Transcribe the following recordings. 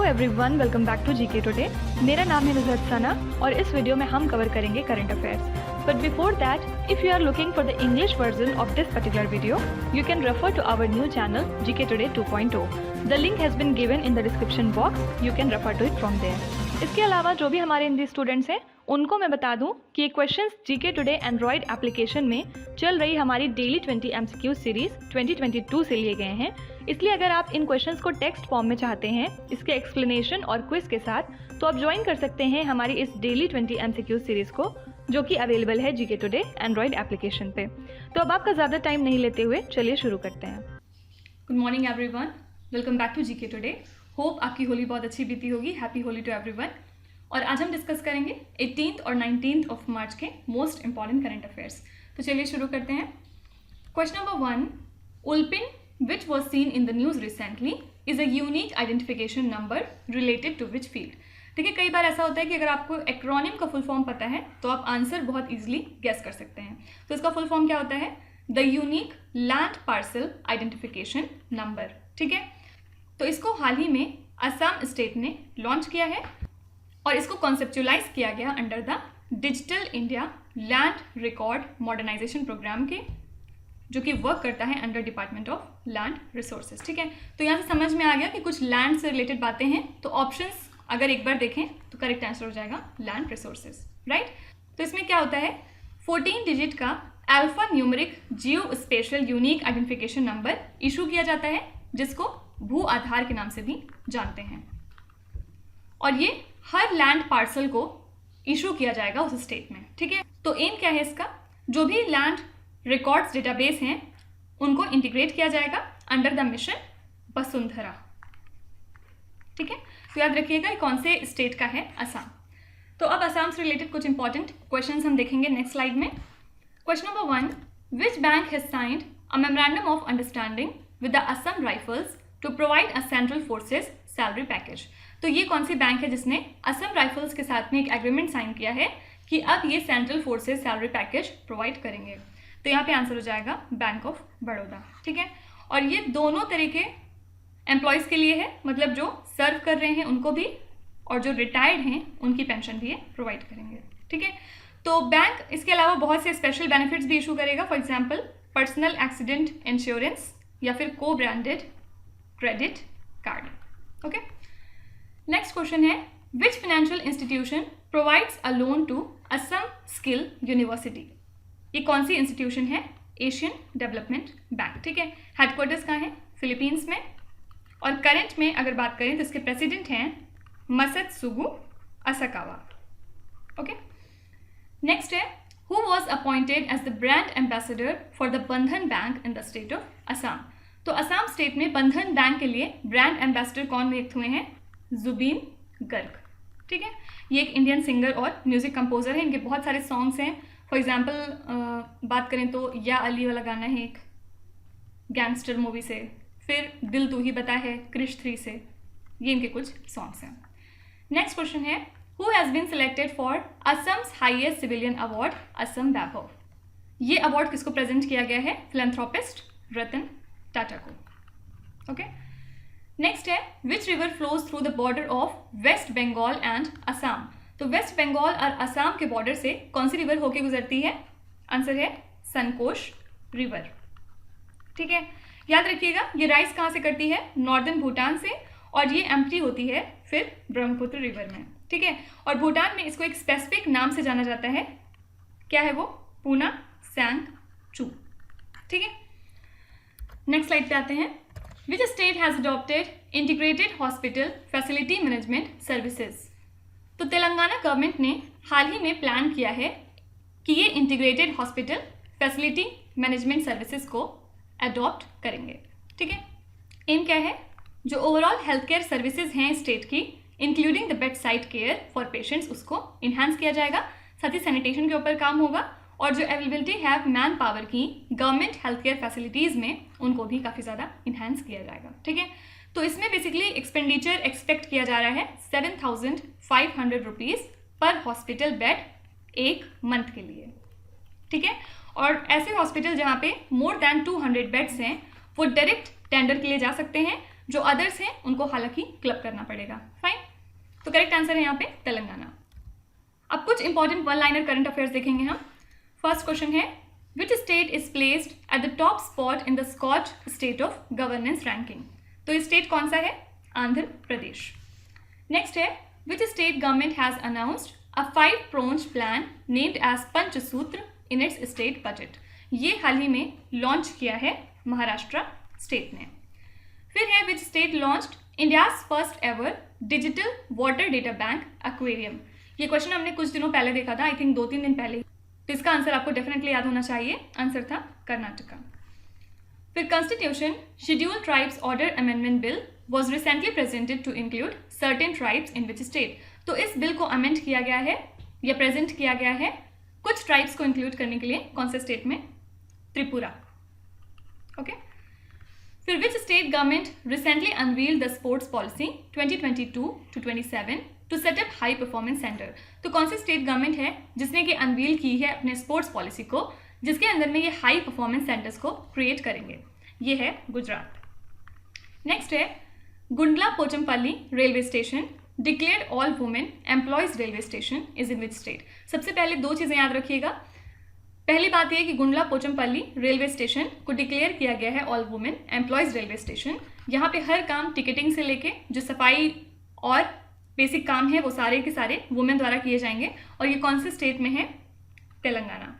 Everyone, welcome back to GK today. मेरा नाम है नुज़हत सना और इस वीडियो में हम कवर करेंगे current affairs. But before that, if you are looking for the English version of this particular video, you can refer to our new channel GK today 2.0। The link has been given in the description box, you can refer to it from there. इसके अलावा जो भी हमारे Hindi students हैं उनको मैं बता दूं कि ये questions GK today Android application में चल रही हमारी डेली 20 MCQ सीरीज 2022 से लिए गए हैं। इसलिए अगर आप इन क्वेश्चंस को टेक्स्ट फॉर्म में चाहते हैं इसके एक्सप्लेनेशन और क्विज के साथ, तो आप ज्वाइन कर सकते हैं हमारी इस डेली 20 MCQ सीरीज को, जो कि अवेलेबल है जीके टुडे एंड्रॉयड एप्लीकेशन पे। तो अब आपका ज़्यादा टाइम नहीं लेते हुए चलिए शुरू करते हैं। Good morning everyone, welcome back to GK today. Hope आपकी होली बहुत अच्छी बीती होगी। Happy Holi to everyone. और आज हम डिस्कस करेंगे 18th और 19th ऑफ मार्च के मोस्ट इंपॉर्टेंट करंट अफेयर्स। तो चलिए शुरू करते हैं। Question number 1, ULPIN which was seen in the news recently is a unique identification number related to which field। देखिए, कई बार ऐसा होता है कि अगर आपको एक्रोनिम का फुल फॉर्म पता है तो आप आंसर बहुत इजीली गेस कर सकते हैं। तो इसका फुल फॉर्म क्या होता है? The unique land parcel identification number. ठीक है, तो इसको हाल ही में असम स्टेट ने लॉन्च किया है और इसको कॉन्सेप्चुलाइज किया गया under the digital India land record modernisation programme के, जो कि वर्क करता है under department of land resources. ठीक है, तो यहाँ से समझ में आ गया कि कुछ लैंड से रिलेटेड बातें हैं, तो ऑप्शंस अगर एक बार देखें तो करेक्ट आंसर हो जाएगा लैंड रिसोर्सेज, राइट। तो इसमें क्या होता है, 14 डिजिट का alphanumeric Jio special unique identification number issue किया जाता है, जिसको भू आधार के नाम से भी जानते हैं। और ये हर लैंड पार्सल को इशू किया जाएगा उस स्टेट में। ठीक है, तो एम क्या है इसका? जो भी लैंड रिकॉर्ड्स डेटाबेस हैं उनको इंटीग्रेट किया जाएगा अंडर द मिशन वसुंधरा। ठीक है, तो याद रखिएगा ये कौन से स्टेट का है? असम। तो अब असम से रिलेटेड कुछ इंपॉर्टेंट क्वेश्चंस हम देखेंगे नेक्स्ट स्लाइड में। Question number 1, which bank has signed a memorandum of understanding with the Assam Rifles to provide a central forces salary package. तो ये कौन सी बैंक है जिसने असम राइफल्स के साथ में एक एग्रीमेंट साइन किया है कि अब ये central forces salary package provide करेंगे? तो यहाँ पे आंसर हो जाएगा बैंक ऑफ बड़ौदा। ठीक है, और ये दोनों तरह के एम्प्लॉयज़ के लिए है, मतलब जो सर्व कर रहे हैं उनको भी और जो रिटायर्ड हैं उनकी पेंशन भी ये प्रोवाइड करेंगे। ठीक है, तो बैंक इसके अलावा बहुत से स्पेशल बेनिफिट्स भी इशू करेगा, for example personal accident insurance या फिर को branded credit card. Okay, next question है, which financial institution provides a loan to Assam skill university. ये कौन सी इंस्टीट्यूशन है? Asian development bank. ठीक है, हेडक्वार्टर्स कहाँ है? फिलीपींस में। और करंट में अगर बात करें तो इसके प्रेसिडेंट हैं मसत्सुगु असाकावा। ओके, नेक्स्ट है, who was appointed as the brand ambassador for the Bandhan bank in the state of Assam. तो असम स्टेट में बंधन बैंक के लिए ब्रांड एम्बेसडर कौन नियुक्त हुए हैं? जुबीन गर्ग। ठीक है, ये एक इंडियन सिंगर और म्यूजिक कंपोजर है, इनके बहुत सारे सॉन्ग्स हैं। फॉर एग्जाम्पल बात करें तो या अली वाला गाना है एक गैंगस्टर मूवी से, फिर दिल तू ही बता है क्रिश 3 से, ये इनके कुछ सॉन्ग्स हैं। नेक्स्ट क्वेश्चन है, who has been selected for Assam's highest civilian award Assam Vaibhav. ये अवार्ड किसको प्रेजेंट किया गया है? फिलैंथ्रोपिस्ट रतन टाटा को। ओके, नेक्स्ट है, which river flows through the border of West Bengal and Assam. तो वेस्ट बंगाल और असम के बॉर्डर से कौन सी रिवर होके गुजरती है? आंसर है सनकोश रिवर। ठीक है, याद रखिएगा ये राइज कहाँ से करती है? नॉर्दर्न भूटान से, और ये एम्प्टी होती है फिर ब्रह्मपुत्र रिवर में। ठीक है, और भूटान में इसको एक स्पेसिफिक नाम से जाना जाता है, क्या है वो? पूना सैंग चू। ठीक है, नेक्स्ट स्लाइड पे आते हैं। विच state has adopted integrated hospital facility management services. तो तेलंगाना गवर्नमेंट ने हाल ही में प्लान किया है कि ये integrated hospital facility management services को अडॉप्ट करेंगे। ठीक है, एम क्या है? जो ओवरऑल हेल्थ केयर सर्विसेज हैं स्टेट की, including the bed side care for patients, उसको इन्हांस किया जाएगा। साथ ही सैनिटेशन के ऊपर काम होगा, और जो अवेलेबिलिटी है मैन पावर की गवर्नमेंट हेल्थ केयर फैसिलिटीज़ में, उनको भी काफ़ी ज़्यादा इन्हांस किया जाएगा। ठीक है, तो इसमें बेसिकली एक्सपेंडिचर एक्सपेक्ट किया जा रहा है 7,500 रुपीज़ पर हॉस्पिटल बेड एक मंथ के लिए। ठीक है, और ऐसे हॉस्पिटल जहाँ पे मोर देन 200 बेड्स हैं वो डायरेक्ट टेंडर के लिए जा सकते हैं, जो अदर्स हैं उनको हालांकि क्लब करना पड़ेगा। फाइन, तो करेक्ट आंसर है यहाँ पे तेलंगाना। अब कुछ important one liner current affairs देखेंगे हम। फर्स्ट क्वेश्चन है, which state is placed at the top spot in the Scotch state of governance ranking? तो ये स्टेट कौन सा है? आंध्र प्रदेश। नेक्स्ट है, which state government has announced a 5-pronged plan named as Panchsutra in its state budget? ये हाल ही में launch किया है महाराष्ट्र स्टेट ने। फिर है, which state launched India's first ever digital water data bank aquarium? ये क्वेश्चन हमने कुछ दिनों पहले देखा था, आई थिंक 2-3 दिन पहले, तो इसका आंसर आपको डेफिनेटली याद होना चाहिए। आंसर था कर्नाटका। फिर constitution schedule tribes order amendment bill was recently presented to include certain tribes in which state? तो इस बिल को अमेंड किया गया है या प्रेजेंट किया गया है कुछ ट्राइब्स को इंक्लूड करने के लिए। कौन से स्टेट में? त्रिपुरा। ओके। फिर which state government recently unveiled the sports policy 2022-27 to set up high performance centre? तो कौन सी स्टेट गवर्नमेंट है जिसने कि अनवील की है अपने स्पोर्ट्स पॉलिसी को, जिसके अंदर में ये हाई परफॉर्मेंस सेंटर्स को क्रिएट करेंगे? ये है गुजरात। नेक्स्ट है, Gundla Pochampally railway station declared all women employees railway station is in which state? सबसे पहले 2 चीज़ें याद रखिएगा। पहली बात यह कि गुंडला पोचमपल्ली रेलवे स्टेशन को डिक्लेयर किया गया है all women employees railway station. यहाँ पे हर काम टिकटिंग से लेके जो सफाई और बेसिक काम है वो सारे के सारे वुमेन द्वारा किए जाएंगे। और ये कौन से स्टेट में है? तेलंगाना।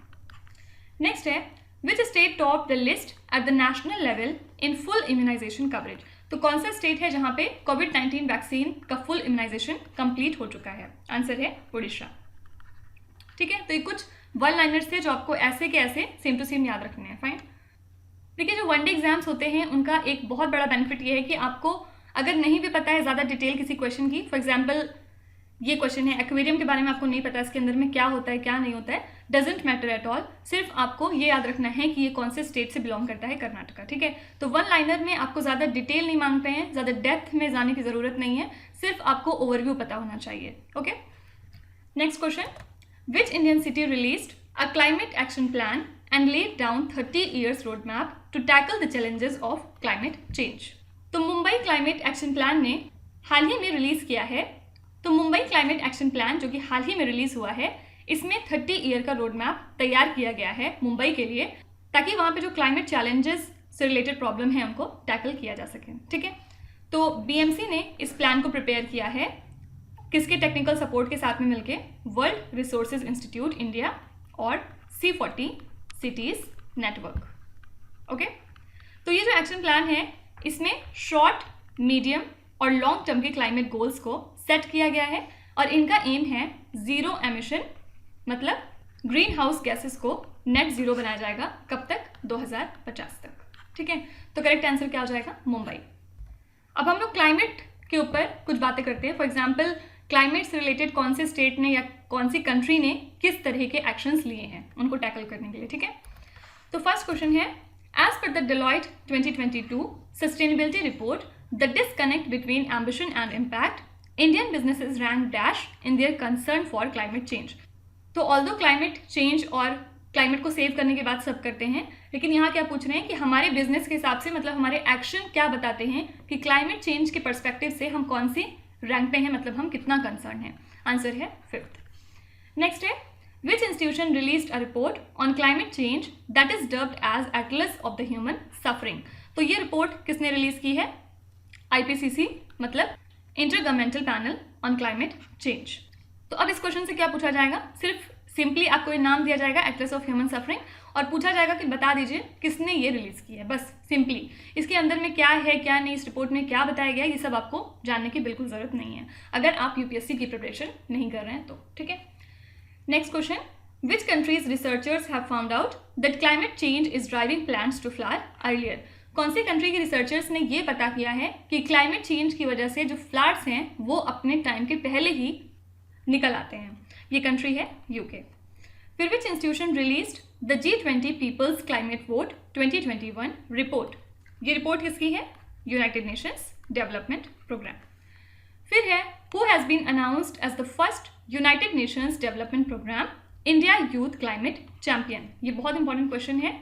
नेक्स्ट है, which state top the list at the national level in full immunisation coverage? तो कौन सा स्टेट है जहाँ पे कोविड-19 वैक्सीन का फुल इम्यूनाइजेशन कंप्लीट हो चुका है? आंसर है उड़ीसा। ठीक है, तो ये कुछ वन लाइनर्स थे जो आपको ऐसे के ऐसे सेम टू सेम याद रखने हैं। फाइन। देखिए, जो वनडे एग्जाम्स होते हैं उनका एक बहुत बड़ा बेनिफिट ये है कि आपको अगर नहीं भी पता है ज़्यादा डिटेल किसी क्वेश्चन की, फॉर एग्जाम्पल ये क्वेश्चन है एक्वेरियम के बारे में, आपको नहीं पता इसके अंदर में क्या होता है क्या नहीं होता है, डजेंट मैटर एट ऑल। सिर्फ आपको ये याद रखना है कि ये कौन से स्टेट से बिलोंग करता है, कर्नाटका। ठीक है, तो वन लाइनर में आपको ज़्यादा डिटेल नहीं मांगते हैं, ज़्यादा डेप्थ में जाने की ज़रूरत नहीं है, सिर्फ आपको ओवरव्यू पता होना चाहिए। Okay. Next question, which Indian city released a climate action plan and laid down 30 years roadmap to tackle the challenges of climate change? तो मुंबई क्लाइमेट एक्शन प्लान ने हाल ही में रिलीज किया है। तो मुंबई क्लाइमेट एक्शन प्लान जो कि हाल ही में रिलीज हुआ है, इसमें 30 ईयर का रोड मैप तैयार किया गया है मुंबई के लिए, ताकि वहाँ पे जो क्लाइमेट चैलेंजेस से रिलेटेड प्रॉब्लम है उनको टैकल किया जा सके। ठीक है, तो बीएमसी ने इस प्लान को प्रिपेयर किया है किसके टेक्निकल सपोर्ट के साथ में मिलके? वर्ल्ड रिसोर्सेज इंस्टीट्यूट इंडिया और C40 सिटीज नेटवर्क। ओके, तो ये जो एक्शन प्लान है इसमें शॉर्ट, मीडियम और लॉन्ग टर्म के क्लाइमेट गोल्स को सेट किया गया है और इनका एम है जीरो एमिशन, मतलब ग्रीन हाउस गैसेस को नेट जीरो बनाया जाएगा। कब तक? 2050 तक। ठीक है, तो करेक्ट आंसर क्या हो जाएगा? मुंबई। अब हम लोग क्लाइमेट के ऊपर कुछ बातें करते हैं। फॉर एग्जाम्पल, क्लाइमेट से रिलेटेड कौन से स्टेट ने या कौन सी कंट्री ने किस तरह के एक्शंस लिए हैं उनको टैकल करने के लिए। ठीक है, तो फर्स्ट क्वेश्चन है, as per the Deloitte 2022 sustainability report, the disconnect between ambition and impact, Indian businesses rank dash in their concern for climate change. तो ऑल्दो क्लाइमेट चेंज और क्लाइमेट को सेव करने की बात सब करते हैं, लेकिन यहाँ क्या पूछ रहे हैं कि हमारे बिजनेस के हिसाब से, मतलब हमारे एक्शन क्या बताते हैं कि क्लाइमेट चेंज के परस्पेक्टिव से हम कौन सी रैंक पे हैं, मतलब हम कितना कंसर्न है। आंसर है 5th। नेक्स्ट है, which institution released a report on climate change that is dubbed as atlas of the human suffering. तो ये रिपोर्ट किसने रिलीज की है? IPCC, मतलब intergovernmental panel on climate change. तो अब इस क्वेश्चन से क्या पूछा जाएगा? सिर्फ सिंपली आपको ये नाम दिया जाएगा एटलस ऑफ ह्यूमन सफरिंग और पूछा जाएगा कि बता दीजिए किसने ये रिलीज की है। बस सिंपली इसके अंदर में क्या है क्या नहीं, इस रिपोर्ट में क्या बताया गया, ये सब आपको जानने की बिल्कुल ज़रूरत नहीं है अगर आप UPSC की प्रिपरेशन नहीं कर रहे हैं तो। ठीक है, next question, which countries researchers have found out that climate change is driving plants to flower earlier. कौन सी कंट्री के रिसर्चर्स ने ये पता किया है कि क्लाइमेट चेंज की वजह से जो फ्लावर्स हैं वो अपने टाइम के पहले ही निकल आते हैं? ये कंट्री है UK। फिर which institution released the G20 people's climate vote 2021 report. ये रिपोर्ट किसकी है? United Nations development programme. फिर है, who has been announced as the first United Nations development programme India youth climate champion. ये बहुत important question है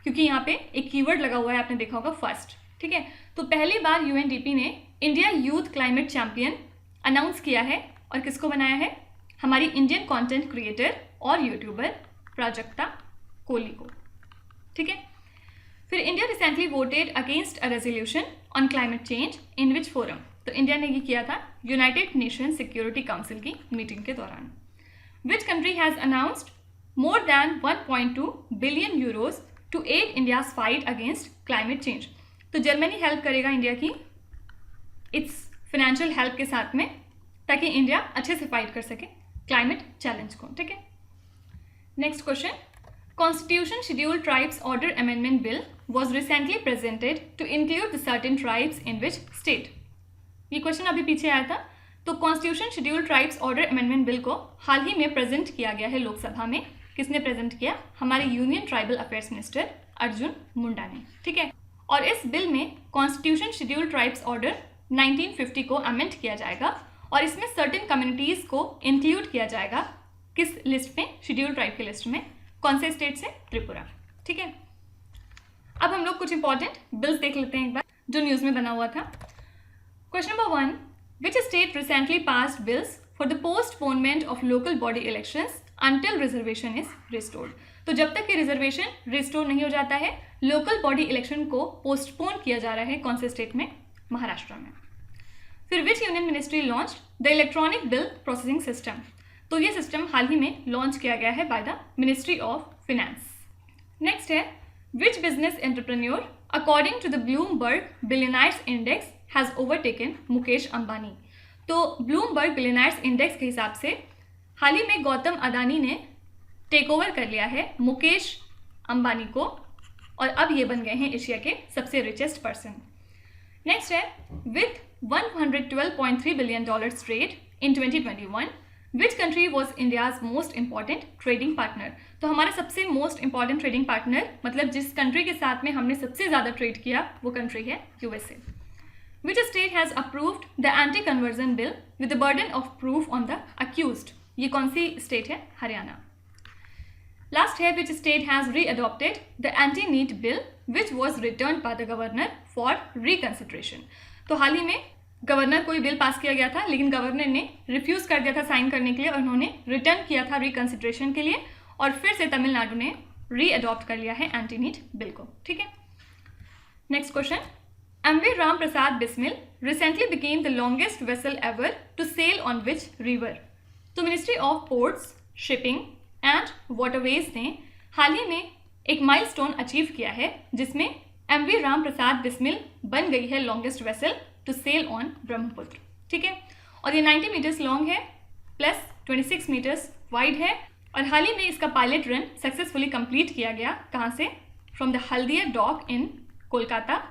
क्योंकि यहाँ पे एक कीवर्ड लगा हुआ है, आपने देखा होगा फर्स्ट। ठीक है, तो पहली बार यूएनडीपी ने India youth climate champion announce किया है और किसको बनाया है? हमारी इंडियन कंटेंट क्रिएटर और यूट्यूबर प्राजक्ता कोहली को। ठीक है। फिर India recently voted against a resolution on climate change in which forum? तो इंडिया ने ये किया था यूनाइटेड नेशन सिक्योरिटी काउंसिल की मीटिंग के दौरान। Which country has announced more than 1.2 billion euros to aid India's fight against climate change? तो Germany help करेगा इंडिया की इट्स फाइनेंशियल हेल्प के साथ में, ताकि इंडिया अच्छे से फाइट कर सके क्लाइमेट चैलेंज को। ठीक है। Next question, constitution schedule tribes order amendment bill was recently presented to include the certain tribes in which state? ये क्वेश्चन अभी पीछे आया था। तो constitution schedule tribes order amendment bill को हाल ही में प्रेजेंट किया गया है लोकसभा में। किसने प्रेजेंट किया? हमारे union tribal affairs minister Arjun Munda ने। ठीक है। और इस बिल में कॉन्स्टिट्यूशन शेड्यूल ट्राइब्स ऑर्डर 1950 को अमेंड किया जाएगा और इसमें सर्टेन कम्युनिटीज़ को इंक्लूड किया जाएगा। किस लिस्ट में? शेड्यूल ट्राइब की लिस्ट में। कौन से स्टेट से? त्रिपुरा। ठीक है। अब हम लोग कुछ इंपॉर्टेंट बिल्स देख लेते हैं एक बार जो न्यूज़ में बना हुआ था। Question number 1, which state recently passed bills for the postponement of local body elections until reservation is restored? तो जब तक कि रिजर्वेशन रिस्टोर नहीं हो जाता है, लोकल बॉडी इलेक्शन को पोस्टपोन किया जा रहा है। कौन से स्टेट में? महाराष्ट्र में। फिर विच union ministry launch the electronic bill processing system? तो ये सिस्टम हाल ही में लॉन्च किया गया है by the ministry of finance. Next है, which business entrepreneur according to the Bloomberg billionaires index has overtaken Mukesh Ambani? तो ब्लूमबर्ग बिलियनायर्स इंडेक्स के हिसाब से हाल ही में गौतम अदानी ने टेक ओवर कर लिया है मुकेश अंबानी को और अब ये बन गए हैं एशिया के सबसे रिचेस्ट पर्सन। नेक्स्ट है, with $112.3 billion trade in 2021 which country was India's most important trading partner? तो हमारा सबसे मोस्ट इंपॉर्टेंट ट्रेडिंग पार्टनर, मतलब जिस कंट्री के साथ में हमने सबसे ज़्यादा ट्रेड किया, वो कंट्री है USA. Which state has approved the anti conversion bill with the burden of proof on the accused? ये कौन सी स्टेट है? हरियाणा। लास्ट है, which state has readopted the anti NEET bill which was returned by the governor for reconsideration? तो हाल ही में governor कोई bill pass किया गया था, लेकिन गवर्नर ने रिफ्यूज कर दिया था साइन करने के लिए और उन्होंने रिटर्न किया था रिकंसिडरेशन के लिए, और फिर से तमिलनाडु ने रीअडॉप्ट कर लिया है एंटी नीट बिल को। ठीक है। Next question, MV Ram Prasad Bismil recently became the longest vessel ever to sail on which river? तो ministry of ports, shipping and waterways ने हाल ही में एक माइलस्टोन अचीव किया है जिसमें एमवी राम प्रसाद बिस्मिल बन गई है longest vessel to sail on Brahmaputra. ठीक है। और ये 90 मीटर्स लॉन्ग है प्लस 26 मीटर्स वाइड है और हाल ही में इसका पायलट रन सक्सेसफुली कंप्लीट किया गया। कहाँ से? फ्रॉम द हल्दिया डॉक इन कोलकाता,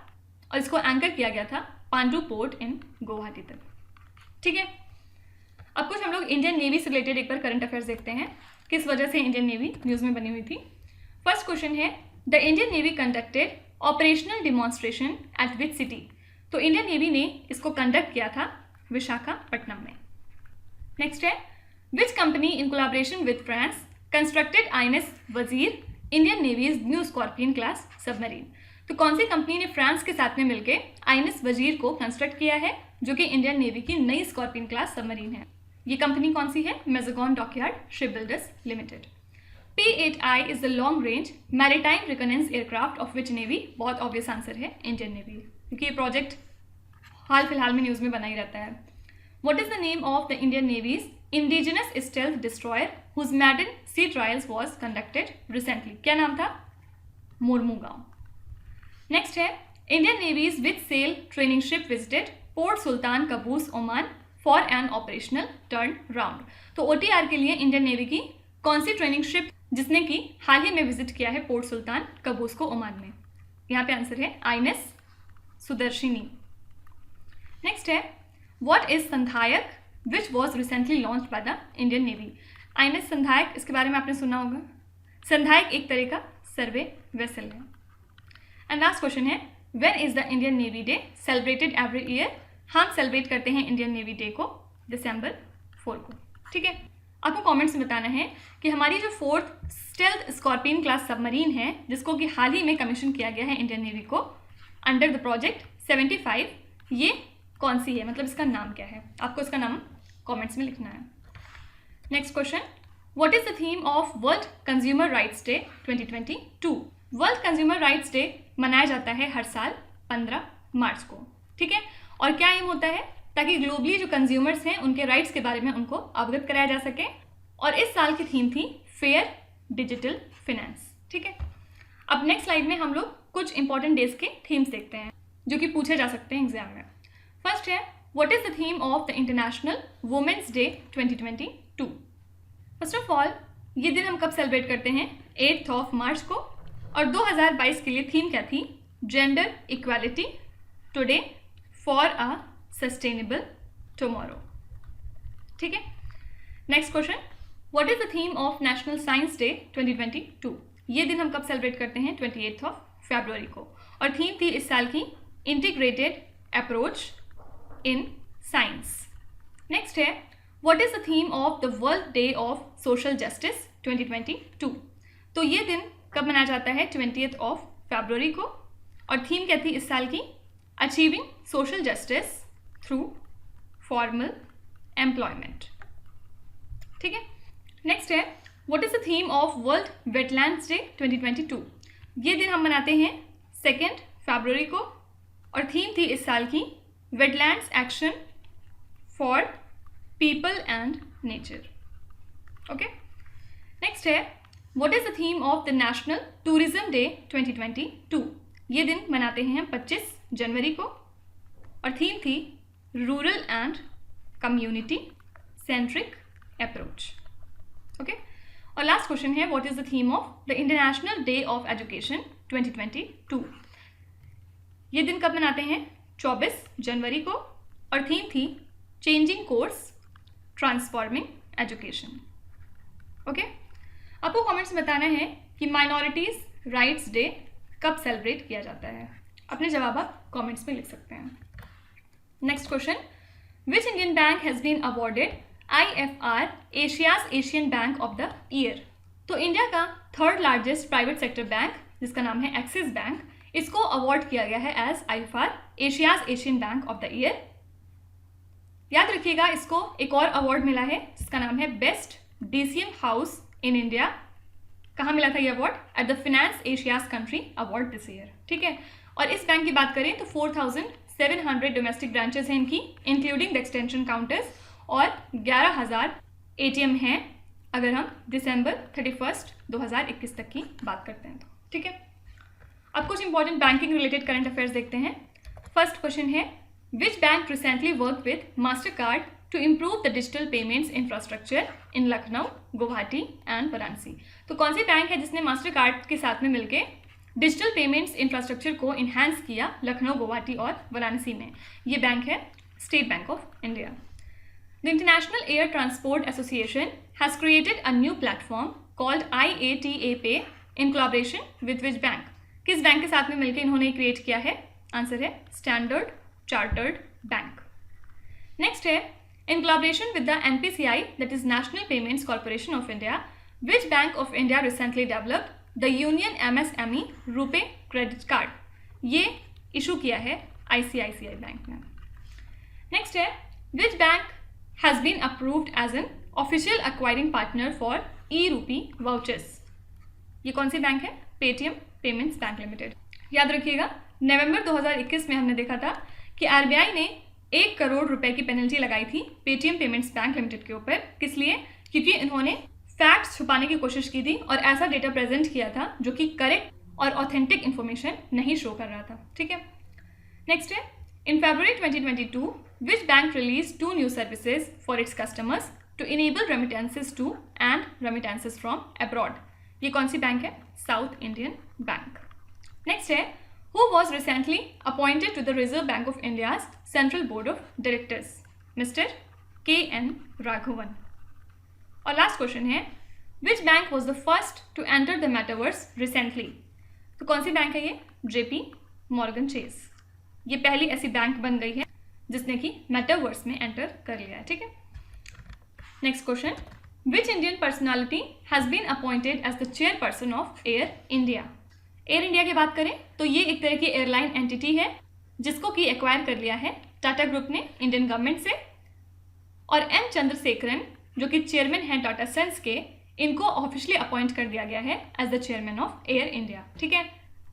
और इसको एंकर किया गया था पांडु पोर्ट इन गुवाहाटी तक। ठीक है। अब कुछ हम लोग इंडियन नेवी से रिलेटेड एक बार करंट अफेयर्स देखते हैं, किस वजह से इंडियन नेवी न्यूज़ में बनी हुई थी। फर्स्ट क्वेश्चन है, the Indian navy conducted operational demonstration at which city? तो इंडियन नेवी ने इसको कंडक्ट किया था विशाखापट्टनम में। नेक्स्ट है, which company in collaboration with France constructed INS Vagir Indian navy's new Scorpene class submarine? तो कौन सी कंपनी ने फ्रांस के साथ में मिलकर INS वजीर को कंस्ट्रक्ट किया है, जो कि इंडियन नेवी की नई स्कॉर्पियन क्लास सबमरीन है? ये कंपनी कौन सी है? Mazagon dockyard shipbuilders limited. P-8I is the long range maritime reconnaissance aircraft of which navy? बहुत ऑब्वियस आंसर है इंडियन नेवी, क्योंकि ये प्रोजेक्ट हाल फिलहाल में न्यूज़ में बना ही रहता है। What is the name of the Indian Navy's indigenous stealth destroyer whose maiden sea trials was conducted recently? क्या नाम था? मोरमुगांव। नेक्स्ट है, Indian navy's which sail training ship visited port Sultan Qaboos Oman for an operational turn round? तो OTR के लिए Indian navy की कौन सी training ship जिसने कि हाल ही में विजिट किया है पोर्ट सुल्तान कबूस को ओमान में? यहाँ पे आंसर है INS सुदर्शिनी। नेक्स्ट है, what is Sandhayak which was recently launch by the Indian navy? INS Sandhayak, इसके बारे में आपने सुना होगा। संधायक एक तरह का सर्वे वेसल है। एंड लास्ट क्वेश्चन है, when is the Indian navy day celebrated every year? हम सेलिब्रेट करते हैं इंडियन नेवी डे को December 4 को। ठीक है। आपको कमेंट्स में बताना है कि हमारी जो 4th stealth scorpion class submarine है, जिसको कि हाल ही में कमीशन किया गया है इंडियन नेवी को अंडर द प्रोजेक्ट 75 ये कौन सी है, मतलब इसका नाम क्या है, आपको इसका नाम कमेंट्स में लिखना है। Next question, what is the theme of world consumer rights day 2022? World consumer rights day मनाया जाता है हर साल 15 मार्च को, ठीक है। और क्या एम होता है, ताकि ग्लोबली जो कंज्यूमर्स हैं उनके राइट्स के बारे में उनको अवगत कराया जा सके। और इस साल की थीम थी फेयर डिजिटल फिनेंस, ठीक है। अब नेक्स्ट स्लाइड में हम लोग कुछ इंपॉर्टेंट डेज के थीम्स देखते हैं जो कि पूछे जा सकते हैं एग्जाम में। फर्स्ट है, what is the theme of the international women's day 2022? First of all ये दिन हम कब सेलिब्रेट करते हैं, 8 मार्च को। और 2022 के लिए थीम क्या थी, gender equality today for a sustainable tomorrow, ठीक है। Next question, what is the theme of national science day 2022? ये दिन हम कब सेलिब्रेट करते हैं, 28 फरवरी को। और थीम थी इस साल की integrated approach in science. Next है, what is the theme of the world day of social justice 2022? तो ये दिन कब मनाया जाता है, 20 फरवरी को। और थीम क्या थी इस साल की, achieving social justice through formal employment, ठीक है। नेक्स्ट है, what is the theme of world wetlands day 2022? ये दिन हम मनाते हैं 2 फरवरी को। और थीम थी इस साल की wetlands action for people and nature, okay. Next है, what is the theme of the national tourism day 2022? ये दिन मनाते हैं 25 जनवरी को। और थीम थी rural and community centric approach, okay. और लास्ट क्वेश्चन है, what is the theme of the international day of education 2022? ये दिन कब मनाते हैं, 24 जनवरी को। और थीम थी changing course transforming education, okay. आपको कमेंट्स में बताना है कि माइनॉरिटीज राइट्स डे कब सेलिब्रेट किया जाता है। अपने जवाब आप कमेंट्स में लिख सकते हैं। Next question, which Indian bank has been awarded IFR Asia's Asian bank of the year? तो इंडिया का 3rd largest private sector bank जिसका नाम है एक्सिस बैंक, इसको अवार्ड किया गया है as IFR Asia's Asian bank of the year. याद रखिएगा, इसको एक और अवार्ड मिला है जिसका नाम है best DCM house in India. कहाँ मिला था ये award, at the finance Asia's country award this year, ठीक है। और इस बैंक की बात करें तो 4700 डोमेस्टिक ब्रांचेस हैं इनकी, इंक्लूडिंग द एक्सटेंशन काउंटर्स। और 11,000 ATM हैं अगर हम दिसंबर 31 2021 तक की बात करते हैं तो, ठीक है। अब कुछ important banking related current affairs देखते हैं। फर्स्ट क्वेश्चन है, which bank recently work with Mastercard to improve the digital payments infrastructure in Lucknow, Guwahati and Varanasi? तो कौन सी बैंक है जिसने मास्टर कार्ड के साथ में मिलकर डिजिटल पेमेंट्स इंफ्रास्ट्रक्चर को इन्हांस किया लखनऊ, गुवाहाटी और वाराणसी में? ये बैंक है state bank of India. The International Air Transport Association has created a new platform called IATA Pay in collaboration with which bank? किस बैंक के साथ में मिलकर इन्होंने क्रिएट किया है? आंसर है स्टैंडर्ड चार्टर्ड बैंक। नेक्स्ट है, in collaboration with the NPCI, that is National Payments Corporation of India, which Bank of India recently developed the Union MSME RuPay credit card? ये इशू किया है ICICI bank ने। Next है, which bank has been approved as an official acquiring partner for e-rupee vouchers? ये कौन सी bank है? Paytm payments bank limited. याद रखिएगा, नवंबर 2021 में हमने देखा था कि RBI ने 1 करोड़ रुपए की पेनल्टी लगाई थी पेटीएम पेमेंट्स बैंक लिमिटेड के ऊपर। किस लिए? क्योंकि इन्होंने फैक्ट्स छुपाने की कोशिश की थी और ऐसा डेटा प्रेजेंट किया था जो कि करेक्ट और ऑथेंटिक इन्फॉर्मेशन नहीं शो कर रहा था, ठीक है। नेक्स्ट है, in February 2022, which bank released 2 new services for its customers to enable remittances to and remittances from abroad? ये कौन सी बैंक है? South Indian bank. नेक्स्ट है, who was recently appointed to the Reserve Bank of India's Central Board of Directors? Mr. K.N. Raghavan। और last question है, which bank was the first to enter the metaverse recently? तो कौन सी bank है ये? JP Morgan Chase। ये पहली ऐसी bank बन गई है जिसने कि मेटावर्स में एंटर कर लिया है, ठीक है। Next question, which Indian personality has been appointed as the chairperson of Air India? Air India की बात करें तो ये एक तरह की एयरलाइन एंटिटी है जिसको कि एक्वायर कर लिया है टाटा ग्रुप ने इंडियन गवर्नमेंट से, और एम चंद्रशेखरन जो कि चेयरमैन हैं टाटा सन्स के, इनको ऑफिशियली अपॉइंट कर दिया गया है as the chairman of Air India. ठीक है,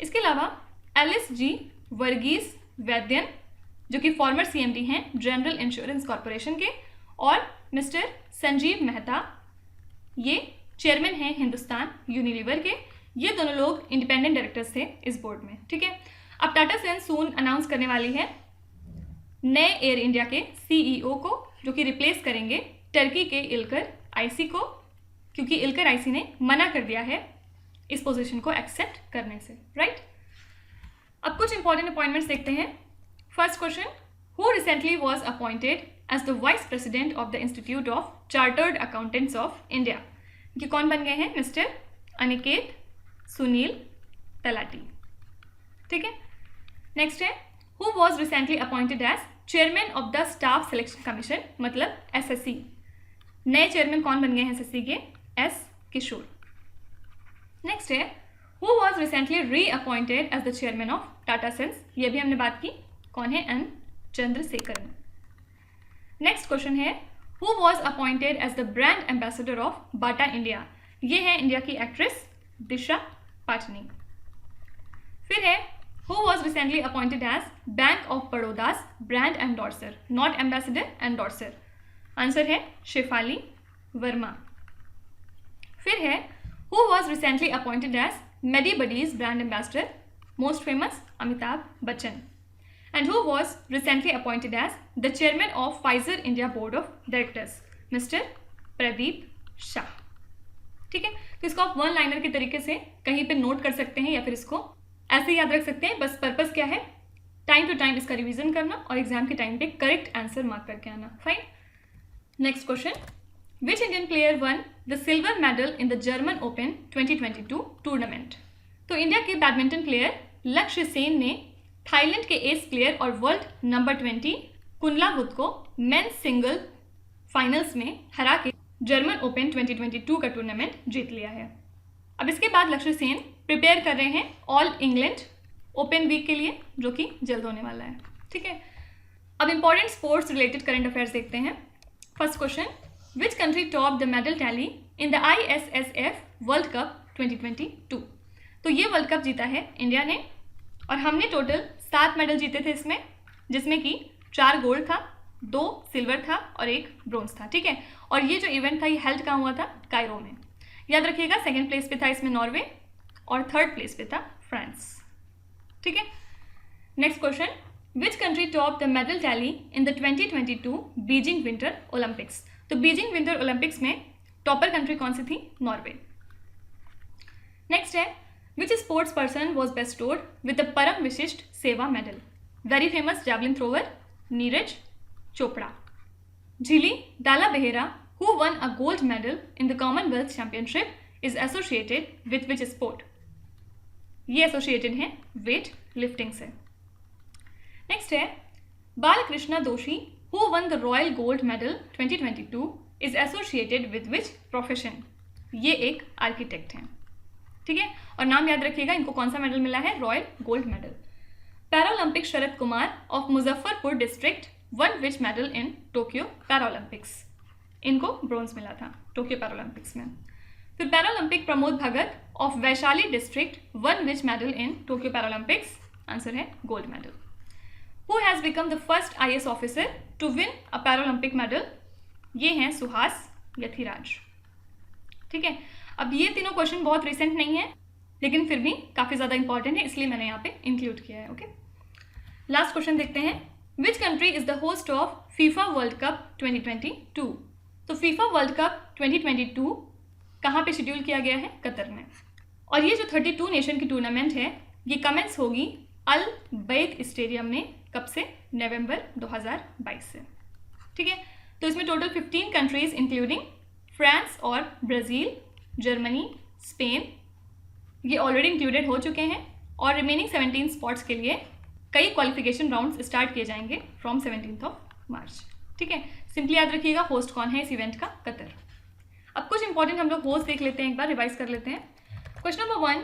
इसके अलावा एलिस जी वर्गीस वैद्यन जो कि फॉर्मर CMD हैं जनरल इंश्योरेंस कॉरपोरेशन के, और मिस्टर संजीव मेहता ये चेयरमैन हैं हिंदुस्तान यूनिलीवर के। ये दोनों लोग इंडिपेंडेंट डायरेक्टर्स थे इस बोर्ड में। ठीक है, अब टाटा सन्स सून अनाउंस करने वाली है नए एयर इंडिया के CEO को, जो कि रिप्लेस करेंगे टर्की के इल्कर आईसी को, क्योंकि इल्कर आईसी ने मना कर दिया है इस पोजीशन को एक्सेप्ट करने से। राइट, अब कुछ इंपॉर्टेंट अपॉइंटमेंट्स देखते हैं। First question, who recently was appointed as the vice president of the institute of chartered accountants of India? ये कौन बन गए हैं? मिस्टर अनिकेत सुनील तलाटी। ठीक है, नेक्स्ट है, who was recently appointed as chairman of the staff selection commission, मतलब SSC। नए चेयरमैन कौन बन गए हैं SSC के? S किशोर। नेक्स्ट है, who was recently reappointed as the chairman of Tata sons? ये भी हमने बात की, कौन है? N चंद्रशेखरन। नेक्स्ट क्वेश्चन है, who was appointed as the brand ambassador of Bata India? ये है इंडिया की एक्ट्रेस दिशा पाटनी। फिर है, who was recently appointed as bank of Baroda's brand endorser, not ambassador, endorser. Answer है शेफाली वर्मा। फिर है, who was recently appointed as MediBuddy's brand ambassador, most famous Amitabh Bachchan. And who was recently appointed as the chairman of Pfizer India board of directors, mister Pradeep Shah. ठीक है, तो इसको आप one liner के तरीके से कहीं पे नोट कर सकते हैं या फिर इसको ऐसे याद रख सकते हैं। बस पर्पस क्या है? टाइम टू टाइम इसका रिवीजन करना और एग्जाम के टाइम पे करेक्ट आंसर मार्क करके आना। Fine, next question, which Indian player one the silver medal in the German open 2022 tournament? तो इंडिया के बैडमिंटन प्लेयर लक्ष्य सेन ने थाईलैंड के एस प्लेयर और वर्ल्ड नंबर 20 कुनलावुत को मेंस सिंगल फाइनल्स में हरा के जर्मन ओपन 2022 का टूर्नामेंट जीत लिया है। अब इसके बाद लक्ष्य सेन प्रिपेयर कर रहे हैं ऑल इंग्लैंड ओपन वीक के लिए, जो कि जल्द होने वाला है। ठीक है, अब important sports related current affairs देखते हैं। First question, which country top the medal tally in the ISSF world cup 2022? तो ये वर्ल्ड कप जीता है इंडिया ने, और हमने टोटल 7 मेडल जीते थे इसमें, जिसमें कि 4 गोल्ड था, 2 सिल्वर था और 1 ब्रोंज था। ठीक है, और ये जो इवेंट था ये हेल्ड कहाँ हुआ था? कायरो में। याद रखिएगा, सेकंड प्लेस पे था इसमें नॉर्वे और थर्ड प्लेस पे था फ्रांस। ठीक है, next question, which country top the medal tally in the 2022 Beijing winter Olympics? तो बीजिंग विंटर ओलंपिक्स में टॉपर कंट्री कौन सी थी? नॉर्वे। नेक्स्ट है, which sports person was bestowed with the Param Vishisht Seva medal? Very famous javelin thrower Neeraj Chopra. Jhili Dalabehera, who won a gold medal in the Commonwealth Championship, is associated with which sport? ये associated हैं weight lifting से। Next है, बालकृष्णा दोषी, who won the Royal Gold Medal 2022, is associated with which profession? ये एक architect हैं। ठीक है, और नाम याद रखिएगा, इनको कौन सा मेडल मिला है? Royal gold medal. Paralympic Sharad Kumar of Muzaffarpur district won which medal in Tokyo Paralympics? इनको ब्रोंज मिला था टोक्यो पैरालंपिक्स में। फिर Paralympic Pramod Bhagat of Vaishali district won which medal in Tokyo Paralympics? Answer है gold medal. Who has become the first IAS officer to win a Paralympic medal? ये हैं सुहास यथिराज। ठीक है, अब ये तीनों क्वेश्चन बहुत रिसेंट नहीं है, लेकिन फिर भी काफ़ी ज़्यादा इंपॉर्टेंट है, इसलिए मैंने यहाँ पे इंक्लूड किया है। ओके, लास्ट क्वेश्चन देखते हैं, विच country is the host of FIFA world cup 2022? तो फीफा वर्ल्ड कप 2022 कहाँ पे शेड्यूल किया गया है? कतर में। और ये जो 32 नेशन की टूर्नामेंट है ये कमेंस होगी अल बैत स्टेडियम में, कब से? नवंबर 2022 से। ठीक है, तो इसमें टोटल 15 कंट्रीज इंक्लूडिंग फ्रांस और ब्राज़ील, जर्मनी, स्पेन, ये ऑलरेडी इंक्लूडेड हो चुके हैं, और रिमेनिंग 17 स्पॉट्स के लिए कई क्वालिफिकेशन राउंड्स स्टार्ट किए जाएंगे फ्रॉम 17 मार्च। ठीक है, सिंपली याद रखिएगा होस्ट कौन है इस इवेंट का? कतर। अब कुछ इंपॉर्टेंट हम लोग होस्ट देख लेते हैं, एक बार रिवाइज कर लेते हैं। Question number 1,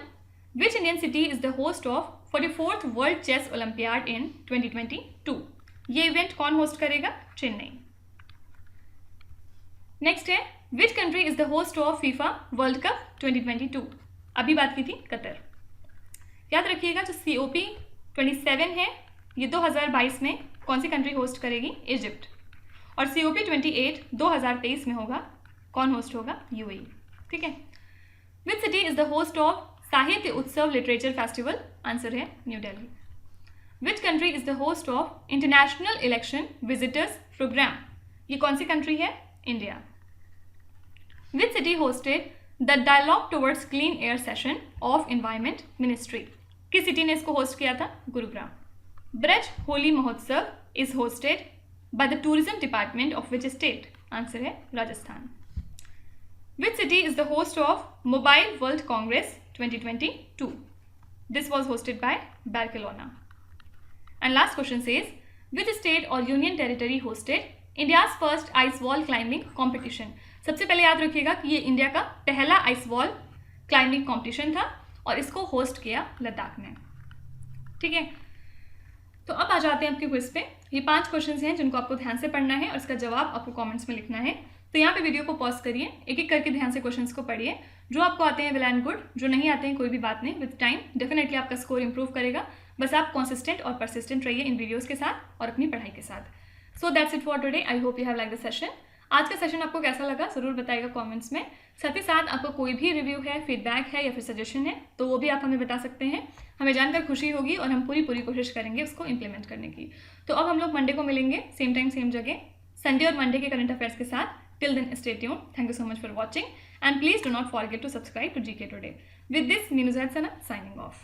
which Indian city is the host of 44th world chess Olympiad in 2022। ये इवेंट कौन होस्ट करेगा? चेन्नई। नेक्स्ट है which country is the host of FIFA world cup 2022? अभी बात की थी कतर। याद रखिएगा जो COP27 है ये 2022 में कौन सी कंट्री होस्ट करेगी? इजिप्ट। और COP28 2023 में होगा, कौन होस्ट होगा? UAE। ठीक है। Which city is the host of Sahitya Utsav literature festival? Answer है new Delhi. Which country is the host of international election visitors program? ये कौन सी कंट्री है? India. Which city hosted the dialogue towards clean air session of environment ministry? किस city ने इसको host किया था? Gurugram. Braj Holi Mahotsav is hosted by the tourism department of which state? Answer है राजस्थान। विच city is the host of mobile world Congress 2022? This was hosted by Barcelona. And last question says, which state or union territory hosted India's first ice wall climbing competition? सबसे पहले याद रखिएगा कि ये India का पहला ice wall climbing competition था और इसको होस्ट किया लद्दाख ने। ठीक है, तो अब आ जाते हैं आपके क्विज पे। ये 5 क्वेश्चंस हैं जिनको आपको ध्यान से पढ़ना है और इसका जवाब आपको कमेंट्स में लिखना है। तो यहाँ पे वीडियो को पॉज करिए, एक एक करके ध्यान से क्वेश्चंस को पढ़िए। जो आपको आते हैं वेल एंड गुड, जो नहीं आते हैं कोई भी बात नहीं, विद टाइम डेफिनेटली आपका स्कोर इंप्रूव करेगा। बस आप कंसिस्टेंट और परसिस्टेंट रहिए इन वीडियोस के साथ और अपनी पढ़ाई के साथ। So that's it for today. I hope you have like the session. आज का सेशन आपको कैसा लगा ज़रूर बताइएगा कमेंट्स में। साथ ही साथ आपको कोई भी रिव्यू है, फीडबैक है या फिर सजेशन है तो वो भी आप हमें बता सकते हैं। हमें जानकर खुशी होगी और हम पूरी कोशिश करेंगे उसको इम्प्लीमेंट करने की। तो अब हम लोग मंडे को मिलेंगे, सेम टाइम सेम जगह, संडे और मंडे के करंट अफेयर्स के साथ। Till then, stay tuned. Thank you so much for watching, and please do not forget to subscribe to GK Today. With this, Minu Zaid Sana signing off.